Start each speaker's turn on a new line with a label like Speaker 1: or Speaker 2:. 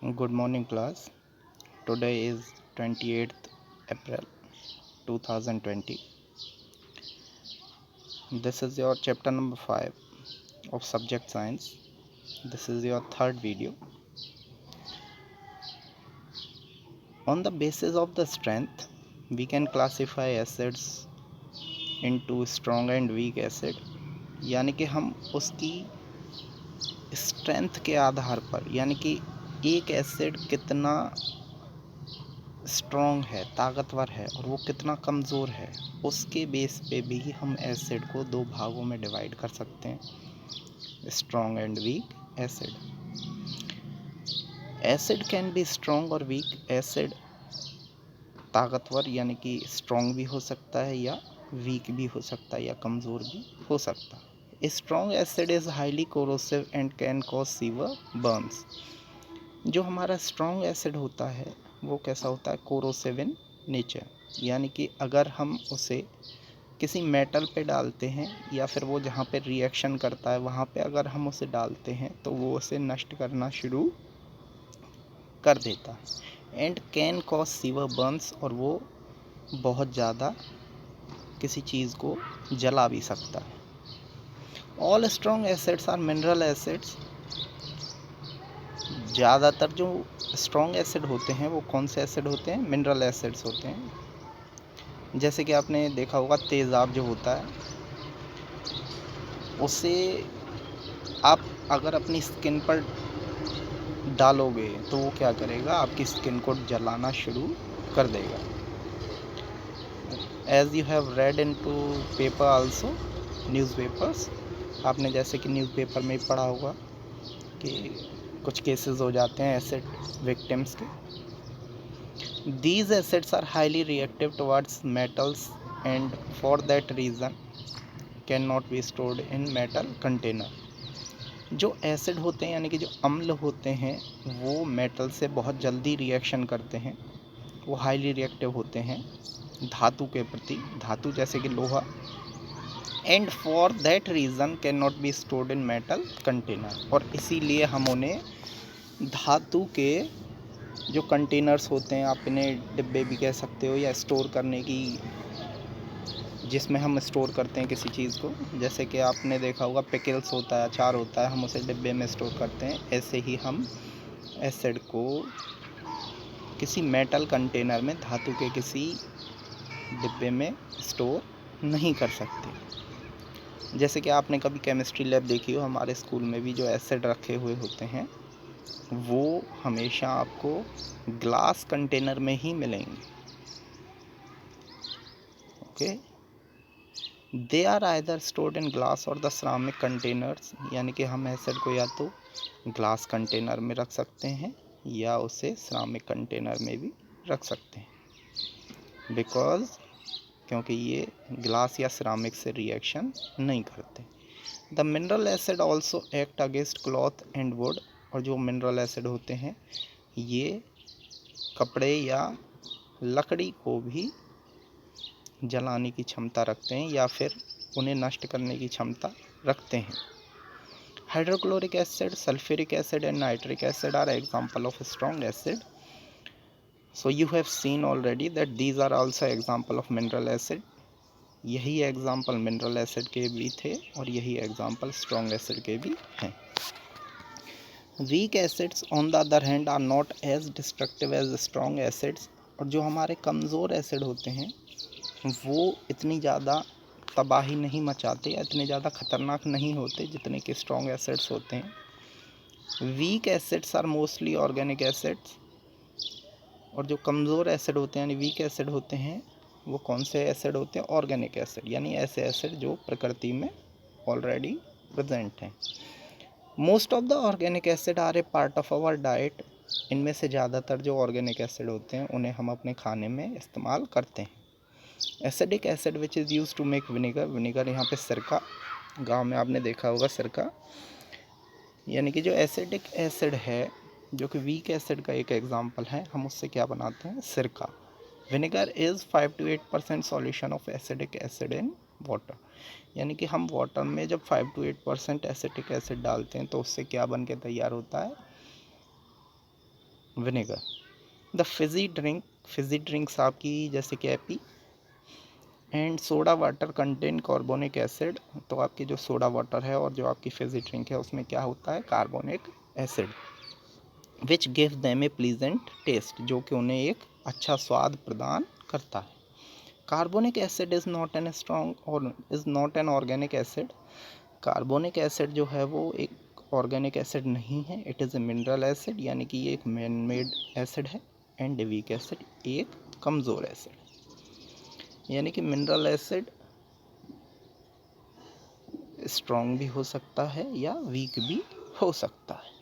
Speaker 1: Good morning, class. Today is 28th April 2020. This is your chapter number 5 of subject science. This is your third video. On the basis of the strength, we can classify acids into strong and weak acid. यानी कि हम उसकी strength के आधार पर, यानी कि एक acid कितना स्ट्रॉन्ग है, ताकतवर है और वो कितना कमज़ोर है, उसके बेस पे भी हम एसिड को दो भागों में डिवाइड कर सकते हैं, strong and weak acid. Acid can be strong और वीक. एसिड ताकतवर यानी कि स्ट्रॉन्ग भी हो सकता है या वीक भी हो सकता है या कमज़ोर भी हो सकता है. Strong acid is highly corrosive and can cause severe Burns. जो हमारा स्ट्रॉन्ग एसिड होता है वो कैसा होता है, कोरोसिव इन नेचर, यानी कि अगर हम उसे किसी मेटल पे डालते हैं या फिर वो जहाँ पे रिएक्शन करता है वहाँ पे अगर हम उसे डालते हैं तो वो उसे नष्ट करना शुरू कर देता है. And can cause severe Burns, और वो बहुत ज़्यादा किसी चीज़ को जला भी सकता है. All strong acids are mineral acids. ज़्यादातर जो स्ट्रॉन्ग एसिड होते हैं वो कौन से एसिड होते हैं, मिनरल एसिड्स होते हैं. जैसे कि आपने देखा होगा तेज़ाब जो होता है उसे आप अगर अपनी स्किन पर डालोगे तो वो क्या करेगा, आपकी स्किन को जलाना शुरू कर देगा. As you have read in to paper also, newspapers, आपने जैसे कि न्यूज़पेपर में पढ़ा होगा कि कुछ केसेस हो जाते हैं एसिड विक्टिम्स के. These acids are highly reactive towards metals and for that reason cannot be stored in metal container. जो एसिड होते हैं यानी कि जो अम्ल होते हैं वो मेटल से बहुत जल्दी रिएक्शन करते हैं, वो हाईली रिएक्टिव होते हैं धातु के प्रति, धातु जैसे कि लोहा. And for that reason can not be stored in metal container. और इसीलिए हम उन्हें धातु के जो कंटेनर्स होते हैं, आप इन्हें डिब्बे भी कह सकते हो, या स्टोर करने की, जिसमें हम स्टोर करते हैं किसी चीज़ को, जैसे कि आपने देखा होगा पिकल्स होता है, अचार होता है, हम उसे डिब्बे में स्टोर करते हैं. ऐसे ही हम एसिड को किसी मेटल कंटेनर में, धातु के किसी डिब्बे में स्टोर नहीं कर सकते. जैसे कि आपने कभी केमिस्ट्री लैब देखी हो, हमारे स्कूल में भी जो एसिड रखे हुए होते हैं वो हमेशा आपको ग्लास कंटेनर में ही मिलेंगे. Okay, they are either stored in glass और द सिरामिक कंटेनर्स. यानी कि हम एसिड को या तो ग्लास कंटेनर में रख सकते हैं या उसे सिरामिक कंटेनर में भी रख सकते हैं, बिकॉज क्योंकि ये ग्लास या सिरामिक से रिएक्शन नहीं करते. The mineral acid also act against cloth and would. और जो मिनरल एसिड होते हैं ये कपड़े या लकड़ी को भी जलाने की क्षमता रखते हैं या फिर उन्हें नष्ट करने की क्षमता रखते हैं. Hydrochloric acid, sulphuric acid and nitric acid are example of strong acid. So you have seen already that these are also example of mineral acid. यही एग्जाम्पल मिनरल एसिड के भी थे और यही एग्जाम्पल स्ट्रॉन्ग एसिड के भी हैं. Weak acids on the other hand are not as destructive as strong acids. और जो हमारे कमज़ोर एसिड होते हैं वो इतनी ज़्यादा तबाही नहीं मचाते या इतने ज़्यादा ख़तरनाक नहीं होते जितने कि स्ट्रॉन्ग एसिड्स होते हैं. Weak acids are mostly organic acids. और जो कमज़ोर एसिड होते हैं यानी वीक एसिड होते हैं वो कौन से एसिड होते हैं, ऑर्गेनिक एसिड, यानी ऐसे एसिड जो प्रकृति में ऑलरेडी प्रेजेंट हैं. Most of the organic acid are a part of our diet. इनमें से ज़्यादातर जो ऑर्गेनिक एसिड होते हैं उन्हें हम अपने खाने में इस्तेमाल करते हैं. Acidic acid which is use to make vinegar. Vinegar यहाँ पे सिरका, गांव में आपने देखा होगा सिरका. यानी कि जो एसिडिक एसिड है जो कि वीक एसिड का एक एग्जांपल है, हम उससे क्या बनाते हैं, सिरका. Vinegar is 5 to 8% solution of acidic acid in water. यानी कि हम वाटर में जब 5 to 8% एसिडिक एसिड डालते हैं तो उससे क्या बन के तैयार होता है, विनेगर। द फिजी ड्रिंक्स आपकी जैसे कि AP and soda water contain carbonic acid. तो आपकी जो सोडा वाटर है और जो आपकी फिजी ड्रिंक है उसमें क्या होता है, carbonic acid, which give them a pleasant taste, जो कि उन्हें एक अच्छा स्वाद प्रदान करता है। Carbonic acid is not an strong और is not an organic acid. Carbonic acid जो है वो एक ऑर्गेनिक एसिड नहीं है, it is a mineral acid, यानी कि ये एक मैन मेड एसिड है। एंड वीक एसिड, एक कमज़ोर एसिड, यानी कि मिनरल एसिड स्ट्रॉन्ग भी हो सकता है या वीक भी हो सकता है।